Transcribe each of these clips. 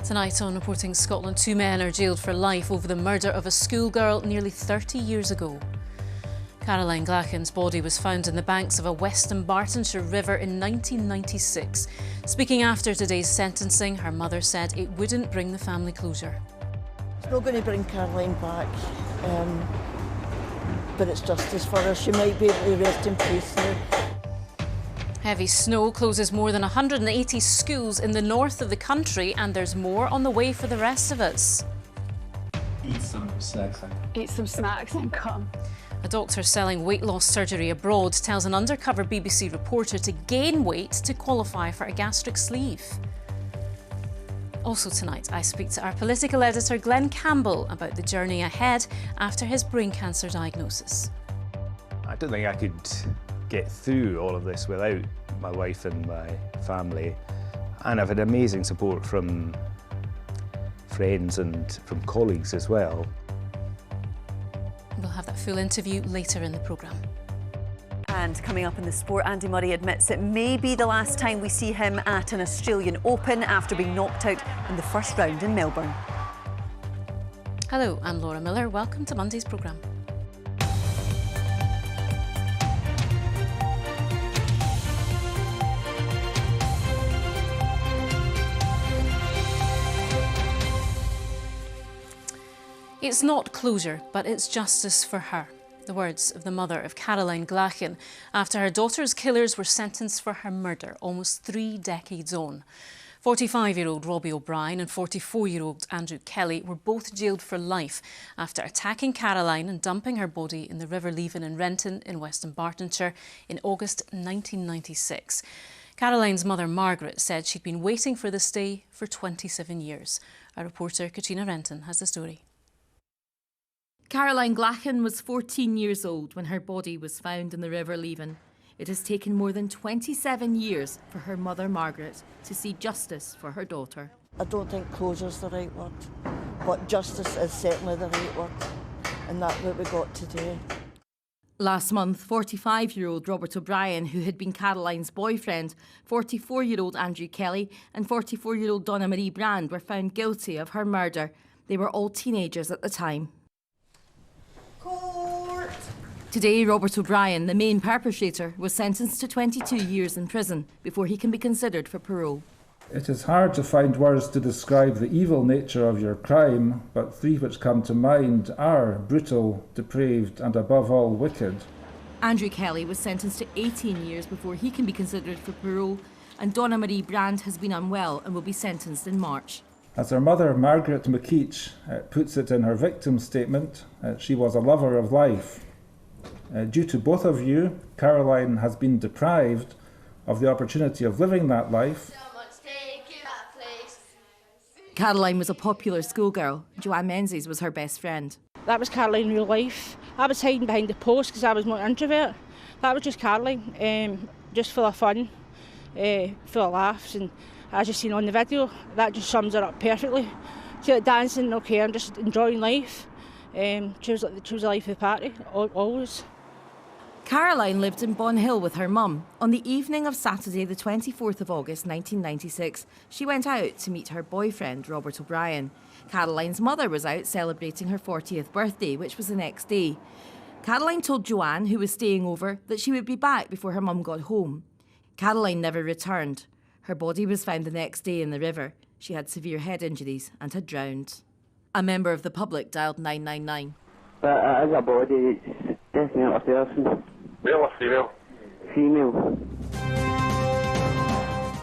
Tonight on Reporting Scotland, 2 men are jailed for life over the murder of a schoolgirl nearly 30 years ago. Caroline Glachan's body was found in the banks of a Western Bartonshire river in 1996. Speaking after today's sentencing, her mother said it wouldn't bring the family closure. It's not going to bring Caroline back, but it's justice for her. She might be able to rest in peace now. Heavy snow closes more than 180 schools in the north of the country, and there's more on the way for the rest of us. Eat some snacks. Eat some snacks and come. A doctor selling weight loss surgery abroad tells an undercover BBC reporter to gain weight to qualify for a gastric sleeve. Also tonight, I speak to our political editor Glenn Campbell about the journey ahead after his brain cancer diagnosis. I don't think I could get through all of this without my wife and my family, and I've had amazing support from friends and from colleagues as well. We'll have that full interview later in the programme. And coming up in the sport, Andy Murray admits it may be the last time we see him at an Australian Open after being knocked out in the first round in Melbourne. Hello, I'm Laura Miller. Welcome to Monday's programme. It's not closure, but it's justice for her. The words of the mother of Caroline Glachan after her daughter's killers were sentenced for her murder almost 3 decades on. 45-year-old Robbie O'Brien and 44-year-old Andrew Kelly were both jailed for life after attacking Caroline and dumping her body in the River Leven in Renton in Western Bartonshire in August 1996. Caroline's mother, Margaret, said she'd been waiting for this day for 27 years. Our reporter, Katrina Renton, has the story. Caroline Glachan was 14 years old when her body was found in the River Leven. It has taken more than 27 years for her mother, Margaret, to see justice for her daughter. I don't think closure's the right word, but justice is certainly the right word, and that's what we got today. Last month, 45-year-old Robert O'Brien, who had been Caroline's boyfriend, 44-year-old Andrew Kelly and 44-year-old Donna Marie Brand were found guilty of her murder. They were all teenagers at the time. Court. Today, Robert O'Brien, the main perpetrator, was sentenced to 22 years in prison before he can be considered for parole. It is hard to find words to describe the evil nature of your crime, but 3 which come to mind are brutal, depraved and above all wicked. Andrew Kelly was sentenced to 18 years before he can be considered for parole, and Donna Marie Brand has been unwell and will be sentenced in March. As her mother, Margaret McKeach, puts it in her victim statement, she was a lover of life. Due to both of you, Caroline has been deprived of the opportunity of living that life. Caroline was a popular schoolgirl. Joanne Menzies was her best friend. That was Caroline in real life. I was hiding behind the post because I was more introvert. That was just Caroline, just full of fun, full of laughs, and as you've seen on the video, that just sums her up perfectly. She like dancing, no care, just enjoying life. She was the life of the party, always. Caroline lived in Bonhill with her mum. On the evening of Saturday the 24th of August 1996, she went out to meet her boyfriend, Robert O'Brien. Caroline's mother was out celebrating her 40th birthday, which was the next day. Caroline told Joanne, who was staying over, that she would be back before her mum got home. Caroline never returned. Her body was found the next day in the river. She had severe head injuries and had drowned. A member of the public dialed 999. As a body, it's definitely a person. Male or female? Female.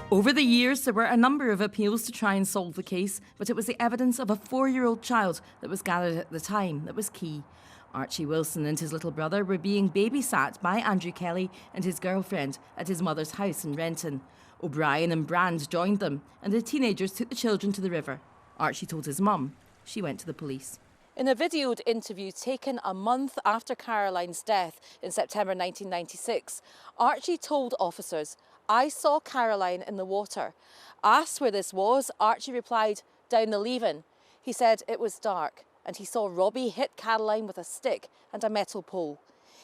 Over the years, there were a number of appeals to try and solve the case, but it was the evidence of a 4-year-old child that was gathered at the time that was key. Archie Wilson and his little brother were being babysat by Andrew Kelly and his girlfriend at his mother's house in Renton. O'Brien and Brand joined them, and the teenagers took the children to the river. Archie told his mum. She went to the police. In a videoed interview taken a month after Caroline's death in September 1996, Archie told officers, "I saw Caroline in the water." Asked where this was, Archie replied, "Down the Leven." He said it was dark and he saw Robbie hit Caroline with a stick and a metal pole.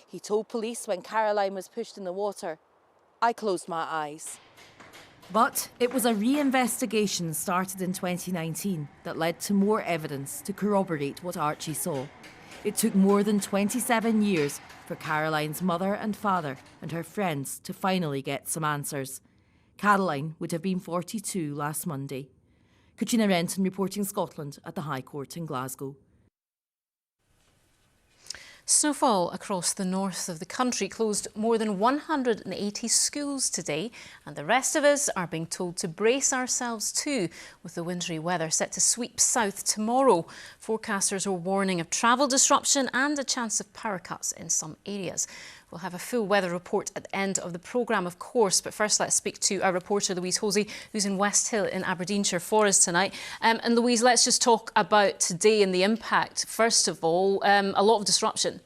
He told police when Caroline was pushed in the water, "I closed my eyes." But it was a re-investigation started in 2019 that led to more evidence to corroborate what Archie saw. It took more than 27 years for Caroline's mother and father and her friends to finally get some answers. Caroline would have been 42 last Monday. Katrina Renton reporting Scotland at the High Court in Glasgow. Snowfall across the north of the country closed more than 180 schools today, and the rest of us are being told to brace ourselves too, with the wintry weather set to sweep south tomorrow. Forecasters are warning of travel disruption and a chance of power cuts in some areas. We'll have a full weather report at the end of the programme, of course, but first let's speak to our reporter Louise Hosey, who's in West Hill in Aberdeenshire for us tonight. And Louise, let's just talk about today and the impact. First of all, a lot of disruption.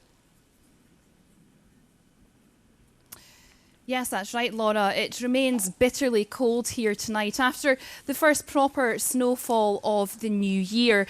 Yes, that's right, Laura. It remains bitterly cold here tonight. After the first proper snowfall of the new year,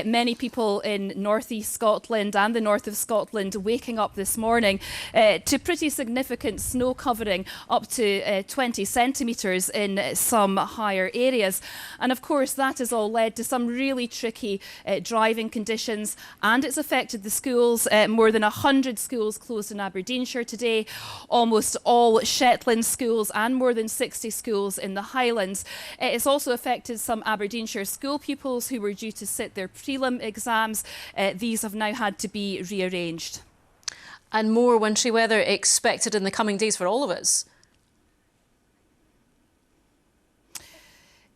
many people in northeast Scotland and the north of Scotland waking up this morning to pretty significant snow covering, up to 20 centimetres in some higher areas. And of course, that has all led to some really tricky driving conditions, and it's affected the schools. More than 100 schools closed in Aberdeenshire today, almost all Shetland schools and more than 60 schools in the Highlands. It's also affected some Aberdeenshire school pupils who were due to sit their prelim exams. These have now had to be rearranged. And more wintry weather expected in the coming days for all of us.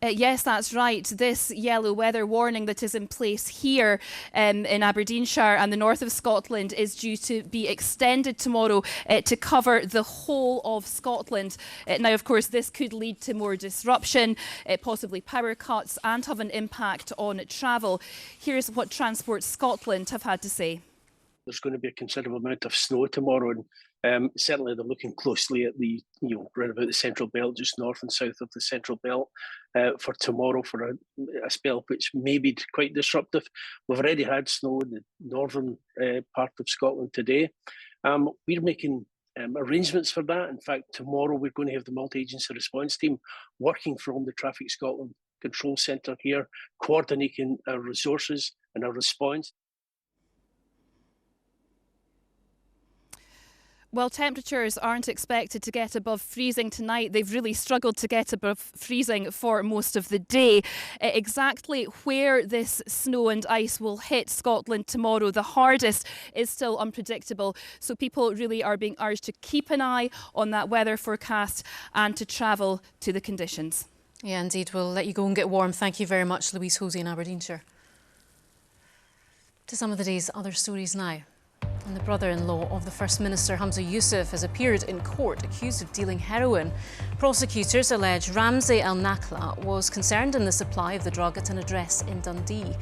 Yes, that's right. This yellow weather warning that is in place here in Aberdeenshire and the north of Scotland is due to be extended tomorrow to cover the whole of Scotland. Now, of course, this could lead to more disruption, possibly power cuts, and have an impact on travel. Here's what Transport Scotland have had to say. There's going to be a considerable amount of snow tomorrow, and certainly they're looking closely at the, right about the Central Belt, just north and south of the Central Belt, for tomorrow, for a spell which may be quite disruptive. We've already had snow in the northern part of Scotland today. We're making arrangements for that. In fact, tomorrow we're going to have the multi-agency response team working from the Traffic Scotland Control Centre here, coordinating our resources and our response. Well, temperatures aren't expected to get above freezing tonight. They've really struggled to get above freezing for most of the day. Exactly where this snow and ice will hit Scotland tomorrow, the hardest, is still unpredictable. So people really are being urged to keep an eye on that weather forecast and to travel to the conditions. Yeah, indeed. We'll let you go and get warm. Thank you very much, Louise Hosey in Aberdeenshire. To some of the day's other stories now. And the brother-in-law of the First Minister, Humza Yousaf, has appeared in court accused of dealing heroin. Prosecutors allege Ramzi Al Nakla was concerned in the supply of the drug at an address in Dundee.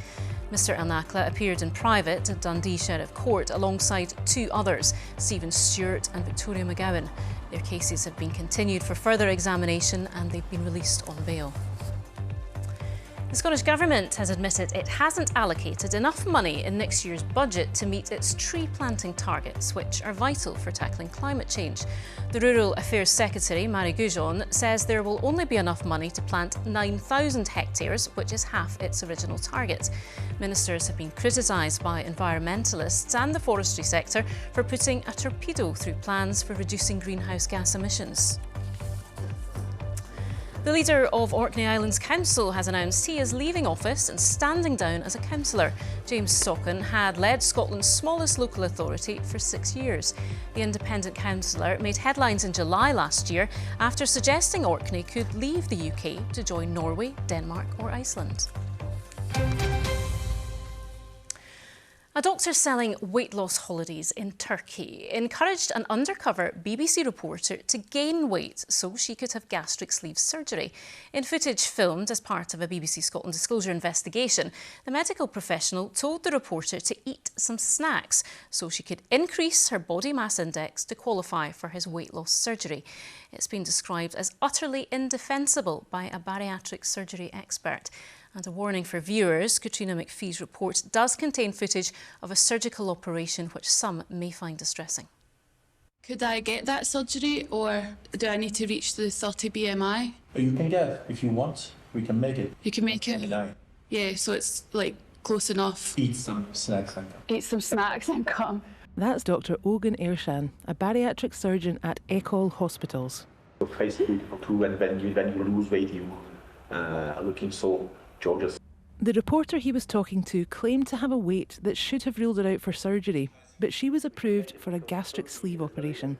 Mr Al Nakla appeared in private at Dundee Sheriff Court alongside two others, Stephen Stewart and Victoria McGowan. Their cases have been continued for further examination and they've been released on bail. The Scottish Government has admitted it hasn't allocated enough money in next year's budget to meet its tree planting targets, which are vital for tackling climate change. The Rural Affairs Secretary, Mary Goujon, says there will only be enough money to plant 9,000 hectares, which is half its original target. Ministers have been criticised by environmentalists and the forestry sector for putting a torpedo through plans for reducing greenhouse gas emissions. The leader of Orkney Islands Council has announced he is leaving office and standing down as a councillor. James Saucon had led Scotland's smallest local authority for 6 years. The independent councillor made headlines in July last year after suggesting Orkney could leave the UK to join Norway, Denmark or Iceland. A doctor selling weight loss holidays in Turkey encouraged an undercover BBC reporter to gain weight so she could have gastric sleeve surgery. In footage filmed as part of a BBC Scotland disclosure investigation, the medical professional told the reporter to eat some snacks so she could increase her body mass index to qualify for his weight loss surgery. It's been described as utterly indefensible by a bariatric surgery expert. And a warning for viewers, Katrina McPhee's report does contain footage of a surgical operation which some may find distressing. Could I get that surgery, or do I need to reach the 30 BMI? You can get it if you want. We can make it. You can make it? Yeah, so it's like close enough. Eat some snacks and come. Eat some snacks and come. That's Dr. Ogun Irshan, a bariatric surgeon at Ecole Hospitals. It's beautiful too, and when you lose weight, you are looking so gorgeous. The reporter he was talking to claimed to have a weight that should have ruled her out for surgery, but she was approved for a gastric sleeve operation.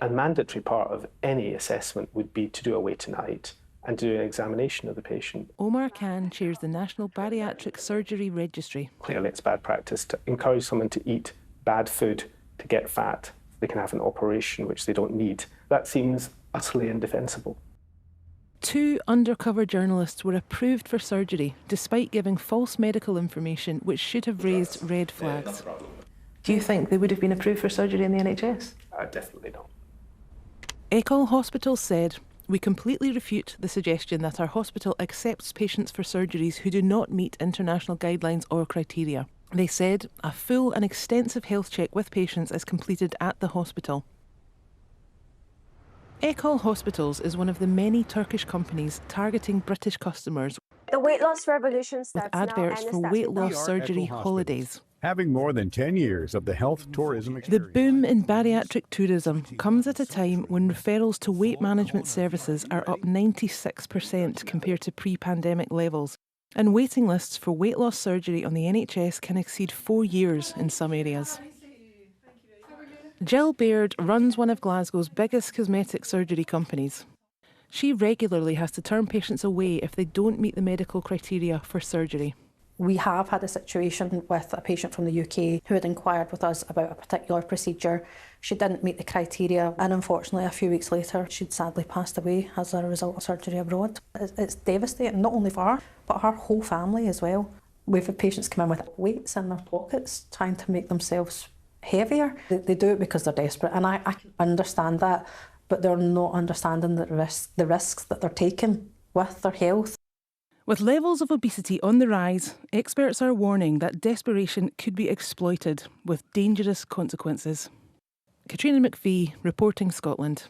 A mandatory part of any assessment would be to do a weight and height and do an examination of the patient. Omar Khan chairs the National Bariatric Surgery Registry. Clearly it's bad practice to encourage someone to eat bad food to get fat. They can have an operation which they don't need. That seems utterly indefensible. 2 undercover journalists were approved for surgery despite giving false medical information which should have raised red flags. Do you think they would have been approved for surgery in the NHS? Definitely not. Ecole Hospitals said, "We completely refute the suggestion that our hospital accepts patients for surgeries who do not meet international guidelines or criteria." They said a full and extensive health check with patients is completed at the hospital. Ecole Hospitals is one of the many Turkish companies targeting British customers The weight loss revolution with starts now, adverts and it for starts weight with loss us. surgery holidays. Having more than 10 years of the health tourism The experience. boom in bariatric tourism comes at a time when referrals to weight management services are up 96% compared to pre-pandemic levels, and waiting lists for weight loss surgery on the NHS can exceed 4 years in some areas. Jill Baird runs one of Glasgow's biggest cosmetic surgery companies. She regularly has to turn patients away if they don't meet the medical criteria for surgery. We have had a situation with a patient from the UK who had inquired with us about a particular procedure. She didn't meet the criteria, and unfortunately a few weeks later she'd sadly passed away as a result of surgery abroad. It's devastating, not only for her, but her whole family as well. We've had patients come in with weights in their pockets, trying to make themselves heavier. They do it because they're desperate, and I can understand that, but they're not understanding the risks that they're taking with their health. With levels of obesity on the rise, experts are warning that desperation could be exploited with dangerous consequences. Katrina McPhee, reporting Scotland.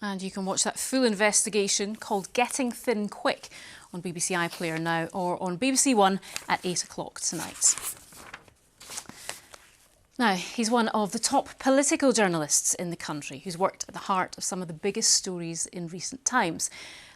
And you can watch that full investigation called Getting Thin Quick on BBC iPlayer now or on BBC One at 8 o'clock tonight. Now, he's one of the top political journalists in the country who's worked at the heart of some of the biggest stories in recent times.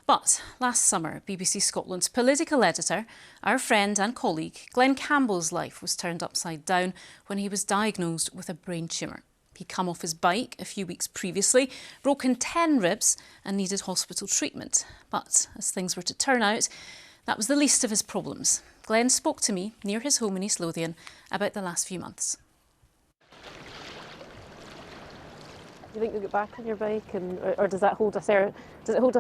But last summer, BBC Scotland's political editor, our friend and colleague, Glenn Campbell's life was turned upside down when he was diagnosed with a brain tumour. He'd come off his bike a few weeks previously, broken 10 ribs and needed hospital treatment. But as things were to turn out, that was the least of his problems. Glenn spoke to me near his home in East Lothian about the last few months. Do you think you'll get back on your bike, or does it hold a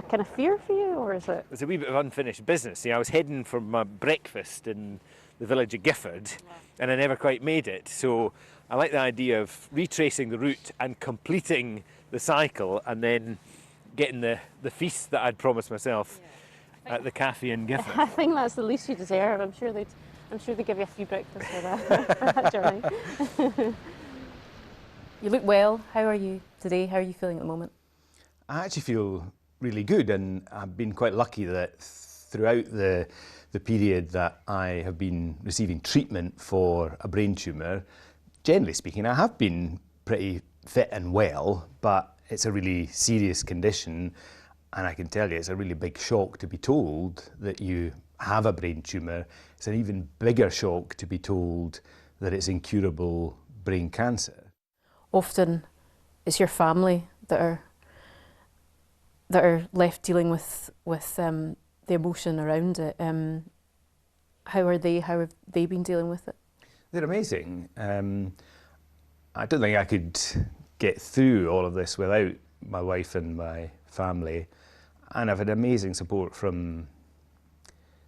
kind of fear for you, or is it? It's a wee bit of unfinished business. I was heading for my breakfast in the village of Gifford, and I never quite made it. So I like the idea of retracing the route and completing the cycle, and then getting the feast that I'd promised myself at the cafe in Gifford. I think that's the least you deserve. I'm sure they give you a free breakfast for that journey. You look well. How are you today? How are you feeling at the moment? I actually feel really good, and I've been quite lucky that throughout the period that I have been receiving treatment for a brain tumour, generally speaking, I have been pretty fit and well, but it's a really serious condition, and I can tell you it's a really big shock to be told that you have a brain tumour. It's an even bigger shock to be told that it's incurable brain cancer. Often it's your family that are left dealing with the emotion around it. How have they been dealing with it? They're amazing. I don't think I could get through all of this without my wife and my family, and I've had amazing support from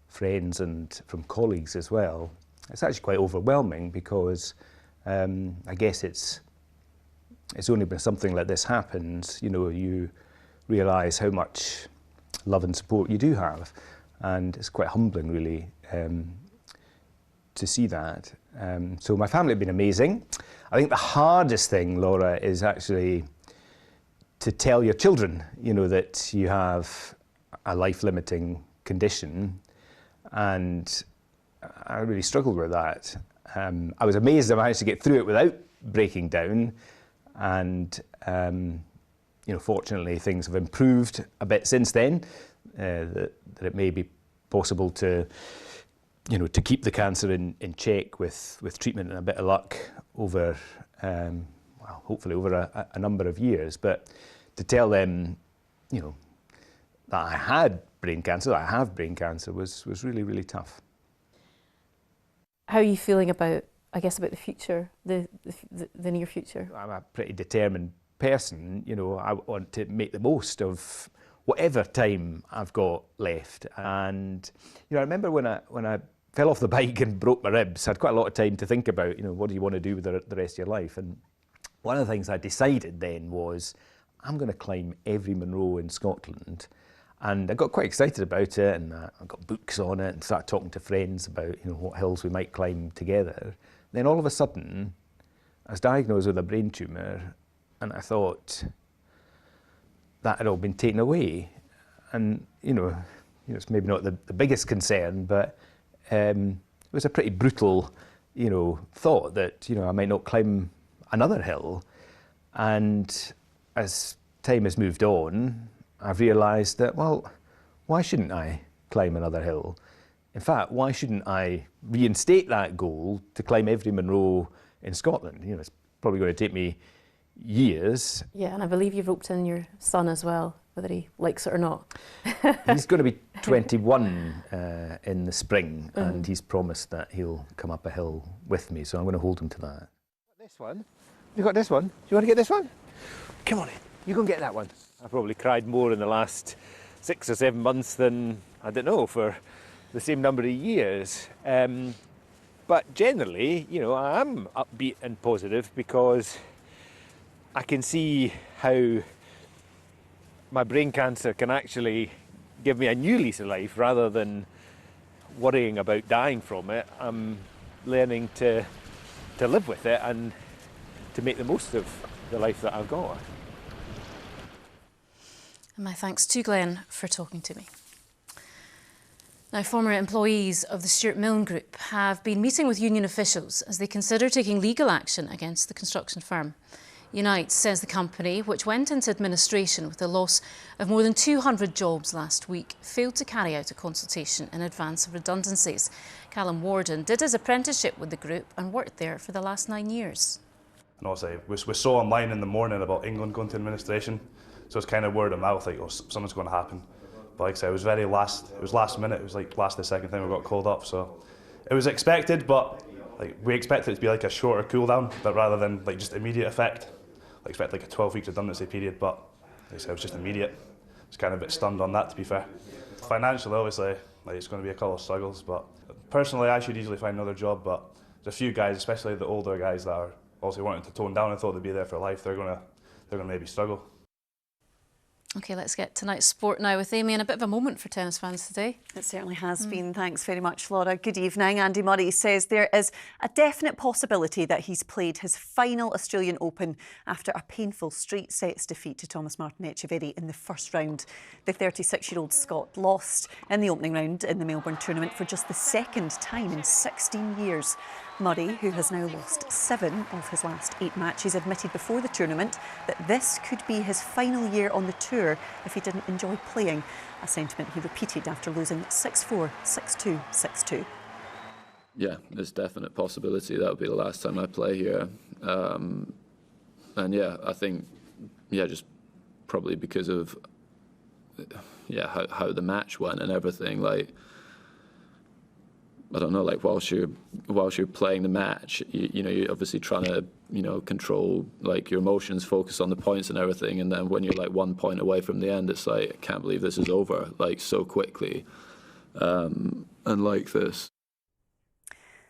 friends and from colleagues as well. It's actually quite overwhelming because I guess it's only when something like this happens, you realise how much love and support you do have. And it's quite humbling, really, to see that. So my family have been amazing. I think the hardest thing, Laura, is actually to tell your children, you know, that you have a life-limiting condition, and I really struggled with that. I was amazed I managed to get through it without breaking down, and you know, fortunately things have improved a bit since then, that it may be possible to, you know, to keep the cancer in check with treatment and a bit of luck over, well, hopefully over a number of years. But to tell them, you know, that I had brain cancer, that I have brain cancer, was really, really tough. How are you feeling about, I guess, about the future, the near future? I'm a pretty determined person, you know. I want to make the most of whatever time I've got left. And, you know, I remember when I fell off the bike and broke my ribs, I had quite a lot of time to think about, you know, what do you want to do with the rest of your life? And one of the things I decided then was, I'm going to climb every Munro in Scotland. And I got quite excited about it, and I got books on it and started talking to friends about, you know, what hills we might climb together. Then all of a sudden, I was diagnosed with a brain tumour, and I thought that had all been taken away. And, you know it's maybe not the biggest concern, but it was a pretty brutal, you know, thought that, you know, I might not climb another hill. And as time has moved on, I've realised that, well, why shouldn't I climb another hill? In fact, why shouldn't I reinstate that goal to climb every Munro in Scotland? You know, it's probably going to take me years. Yeah, and I believe you've roped in your son as well, whether he likes it or not. He's going to be 21 in the spring, and he's promised that he'll come up a hill with me, so I'm going to hold him to that. This one? You got this one? Do you want to get this one? Come on in. You go and get that one. I probably cried more in the last 6 or 7 months than, I don't know, for the same number of years. But generally, you know, I am upbeat and positive because I can see how my brain cancer can actually give me a new lease of life rather than worrying about dying from it. I'm learning to live with it and to make the most of the life that I've got. And my thanks to Glenn for talking to me. Now, former employees of the Stuart Milne Group have been meeting with union officials as they consider taking legal action against the construction firm. Unite says the company, which went into administration with the loss of more than 200 jobs last week, failed to carry out a consultation in advance of redundancies. Callum Warden did his apprenticeship with the group and worked there for the last 9 years. And also, we saw online in the morning about England going to administration, so it's kind of word of mouth, like, oh, something's going to happen. But like I said, it was last minute. It was like the second time we got called up, so it was expected, but like we expected it to be like a shorter cool down, but rather than like just immediate effect. I expect like a 12-week redundancy period, but like I said, it was just immediate. I was kind of a bit stunned on that, to be fair. Financially, obviously, like it's going to be a couple of struggles, but personally, I should easily find another job. But there's a few guys, especially the older guys, that are also wanting to tone down and thought they'd be there for life. They're gonna maybe struggle. OK, let's get tonight's sport now with Amy, and a bit of a moment for tennis fans today. It certainly has been. Thanks very much, Laura. Good evening. Andy Murray says there is a definite possibility that he's played his final Australian Open after a painful straight sets defeat to Thomas Martin Etcheverry in the first round. The 36-year-old Scot lost in the opening round in the Melbourne tournament for just the second time in 16 years. Murray, who has now lost 7 of his last 8 matches, admitted before the tournament that this could be his final year on the tour if he didn't enjoy playing, a sentiment he repeated after losing 6-4, 6-2, 6-2. Yeah, there's definite possibility that'll be the last time I play here. And yeah, I think, just probably because of how the match went and everything, like, I don't know, like whilst you're playing the match, you're obviously trying to, control like your emotions, focus on the points and everything. And then when you're like 1 point away from the end, it's like, I can't believe this is over, like so quickly, and like this.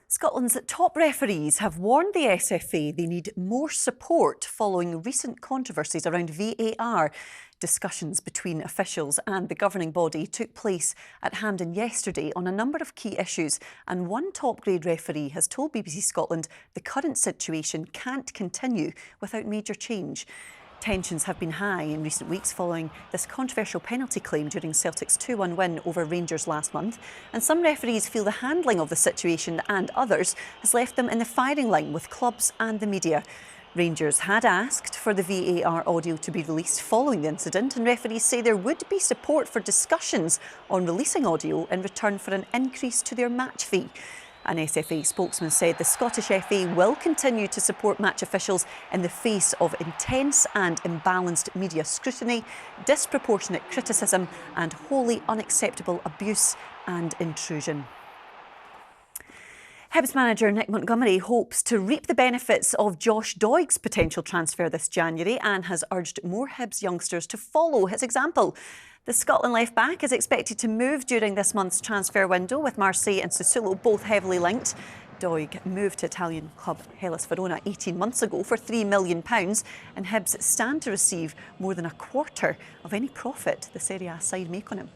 Scotland's top referees have warned the SFA they need more support following recent controversies around VAR. Discussions between officials and the governing body took place at Hampden yesterday on a number of key issues, and one top-grade referee has told BBC Scotland the current situation can't continue without major change. Tensions have been high in recent weeks following this controversial penalty claim during Celtic's 2-1 win over Rangers last month, and some referees feel the handling of the situation and others has left them in the firing line with clubs and the media. Rangers had asked for the VAR audio to be released following the incident, and referees say there would be support for discussions on releasing audio in return for an increase to their match fee. An SFA spokesman said the Scottish FA will continue to support match officials in the face of intense and imbalanced media scrutiny, disproportionate criticism and wholly unacceptable abuse and intrusion. Hibs manager Nick Montgomery hopes to reap the benefits of Josh Doig's potential transfer this January and has urged more Hibs youngsters to follow his example. The Scotland left-back is expected to move during this month's transfer window, with Marseille and Sassuolo both heavily linked. Doig moved to Italian club Hellas Verona 18 months ago for £3 million, and Hibs stand to receive more than a quarter of any profit the Serie A side make on him.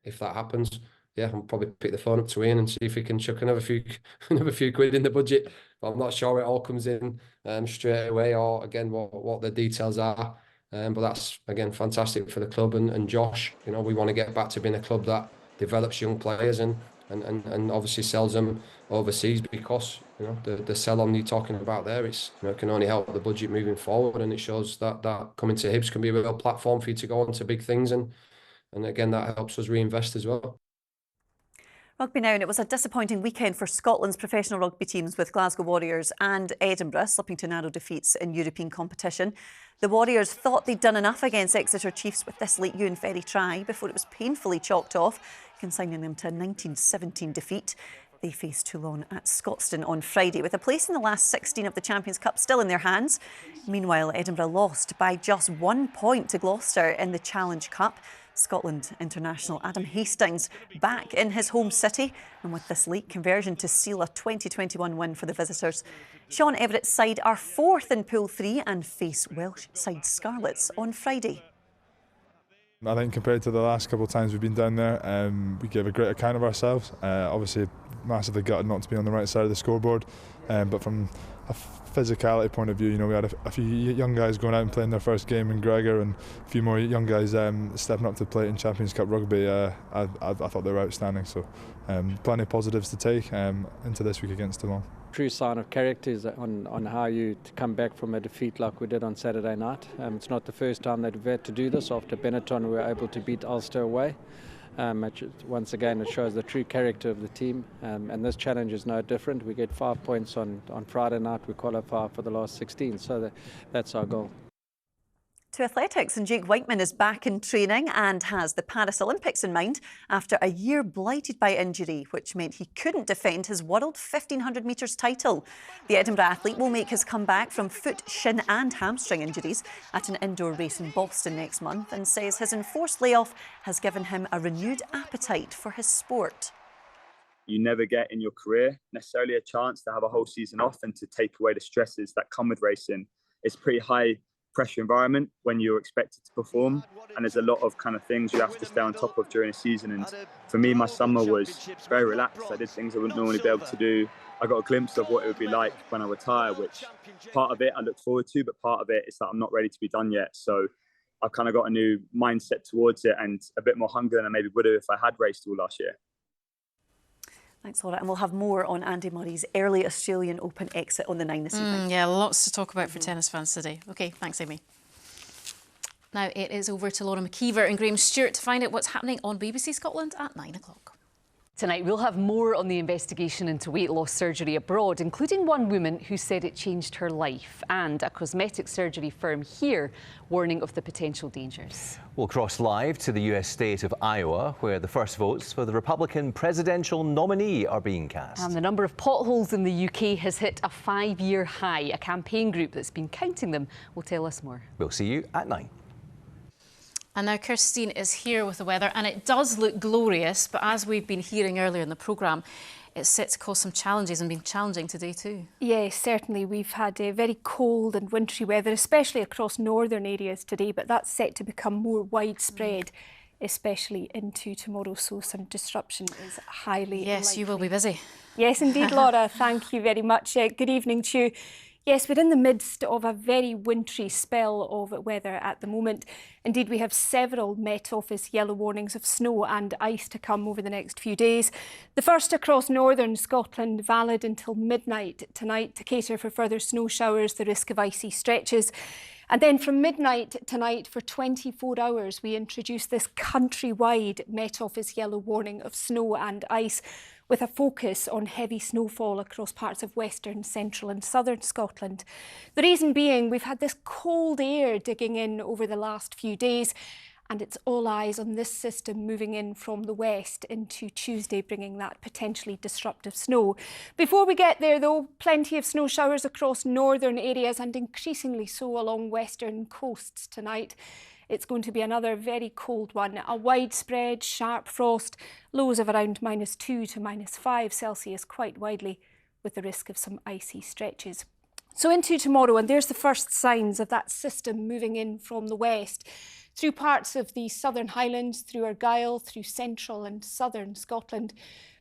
If that happens, yeah, I'll probably pick the phone up to Ian and see if he can chuck another few quid in the budget. But I'm not sure it all comes in straight away, or again what the details are. But that's again fantastic for the club and Josh. You know, we want to get back to being a club that develops young players and obviously sells them overseas, because you know the sell-on you're talking about there, it's, you know, it can only help the budget moving forward, and it shows that coming to Hibs can be a real platform for you to go on to big things, and again that helps us reinvest as well. Rugby now, and it was a disappointing weekend for Scotland's professional rugby teams, with Glasgow Warriors and Edinburgh slipping to narrow defeats in European competition. The Warriors thought they'd done enough against Exeter Chiefs with this late Ewan Ferry try before it was painfully chalked off, consigning them to a 19-17 defeat. They face Toulon at Scotstoun on Friday, with a place in the last 16 of the Champions Cup still in their hands. Meanwhile, Edinburgh lost by just 1 point to Gloucester in the Challenge Cup. Scotland international Adam Hastings back in his home city, and with this late conversion to seal a 2021 win for the visitors. Sean Everett's side are fourth in Pool 3 and face Welsh side Scarlets on Friday. I think compared to the last couple of times we've been down there, we gave a great account of ourselves. Obviously massively gutted not to be on the right side of the scoreboard, but from a physicality point of view, you know, we had a few young guys going out and playing their first game in Gregor, and a few more young guys stepping up to the plate in Champions Cup rugby. I thought they were outstanding, so plenty of positives to take into this week against Toulon. True sign of character is on how you come back from a defeat like we did on Saturday night. It's not the first time that we've had to do this. After Benetton, we were able to beat Ulster away. Once again, it shows the true character of the team, and this challenge is no different. We get 5 points on Friday night. We qualify for the last 16, so that's our goal. To athletics, and Jake Whiteman is back in training and has the Paris Olympics in mind after a year blighted by injury, which meant he couldn't defend his world 1500 metres title. The Edinburgh athlete will make his comeback from foot, shin and hamstring injuries at an indoor race in Boston next month, and says his enforced layoff has given him a renewed appetite for his sport. You never get in your career necessarily a chance to have a whole season off and to take away the stresses that come with racing. It's pretty high pressure environment when you're expected to perform, and there's a lot of kind of things you have to stay on top of during a season. And for me, my summer was very relaxed. I did things I wouldn't normally be able to do. I got a glimpse of what it would be like when I retire, which part of it I look forward to, but part of it is that I'm not ready to be done yet. So I've kind of got a new mindset towards it and a bit more hunger than I maybe would have if I had raced all last year. Thanks, Laura. And we'll have more on Andy Murray's early Australian Open exit on the 9 this evening. Yeah, lots to talk about for tennis fans today. OK, thanks, Amy. Now it is over to Laura McKeever and Graham Stewart to find out what's happening on BBC Scotland at 9 o'clock. Tonight we'll have more on the investigation into weight loss surgery abroad, including one woman who said it changed her life, and a cosmetic surgery firm here warning of the potential dangers. We'll cross live to the US state of Iowa, where the first votes for the Republican presidential nominee are being cast. And the number of potholes in the UK has hit a 5-year high. A campaign group that's been counting them will tell us more. We'll see you at 9. And now Christine is here with the weather, and it does look glorious, but as we've been hearing earlier in the programme, it's set to cause some challenges and been challenging today too. Yes, certainly. We've had very cold and wintry weather, especially across northern areas today, but that's set to become more widespread, especially into tomorrow. So some disruption is highly likely. You will be busy. Yes, indeed, Laura. Thank you very much. Good evening to you. Yes, we're in the midst of a very wintry spell of weather at the moment. Indeed, we have several Met Office yellow warnings of snow and ice to come over the next few days. The first across northern Scotland, valid until midnight tonight to cater for further snow showers, the risk of icy stretches. And then from midnight tonight for 24 hours, we introduce this countrywide Met Office yellow warning of snow and ice, with a focus on heavy snowfall across parts of western, central and southern Scotland. The reason being, we've had this cold air digging in over the last few days, and it's all eyes on this system moving in from the west into Tuesday, bringing that potentially disruptive snow. Before we get there though, plenty of snow showers across northern areas and increasingly so along western coasts tonight. It's going to be another very cold one, a widespread sharp frost, lows of around -2 to -5 Celsius quite widely, with the risk of some icy stretches. So into tomorrow, and there's the first signs of that system moving in from the west, through parts of the Southern Highlands, through Argyll, through central and southern Scotland,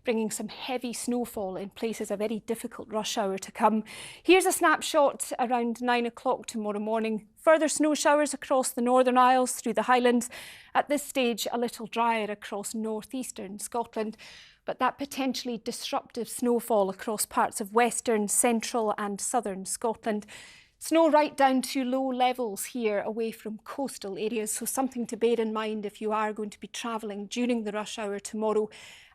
bringing some heavy snowfall in places, a very difficult rush hour to come. Here's a snapshot around 9 o'clock tomorrow morning. Further snow showers across the Northern Isles, through the Highlands. At this stage, a little drier across northeastern Scotland, but that potentially disruptive snowfall across parts of western, central and southern Scotland. Snow right down to low levels here away from coastal areas, so something to bear in mind if you are going to be travelling during the rush hour tomorrow,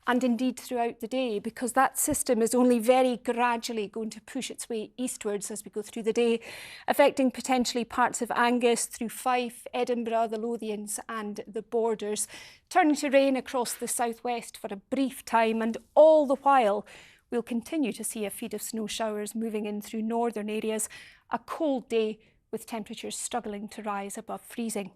and indeed throughout the day, because that system is only very gradually going to push its way eastwards as we go through the day, affecting potentially parts of Angus, through Fife, Edinburgh, the Lothians and the borders, turning to rain across the southwest for a brief time, and all the while we'll continue to see a feed of snow showers moving in through northern areas, a cold day with temperatures struggling to rise above freezing.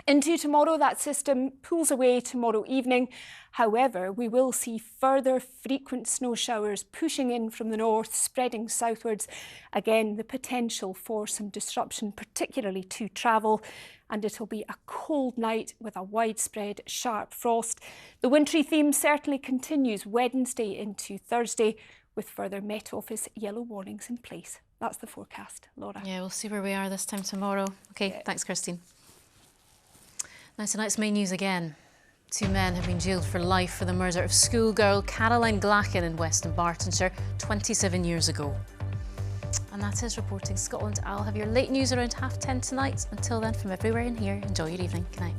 Into tomorrow, that system pulls away tomorrow evening. However, we will see further frequent snow showers pushing in from the north, spreading southwards. Again, the potential for some disruption, particularly to travel. And it'll be a cold night with a widespread sharp frost. The wintry theme certainly continues Wednesday into Thursday, with further Met Office yellow warnings in place. That's the forecast, Laura. Yeah, we'll see where we are this time tomorrow. OK, Thanks, Christine. Now, tonight's main news again. 2 men have been jailed for life for the murder of schoolgirl Caroline Glachen in Weston Bartonshire 27 years ago. And that is Reporting Scotland. I'll have your late news around 10:30 tonight. Until then, from everywhere in here, enjoy your evening. Good night.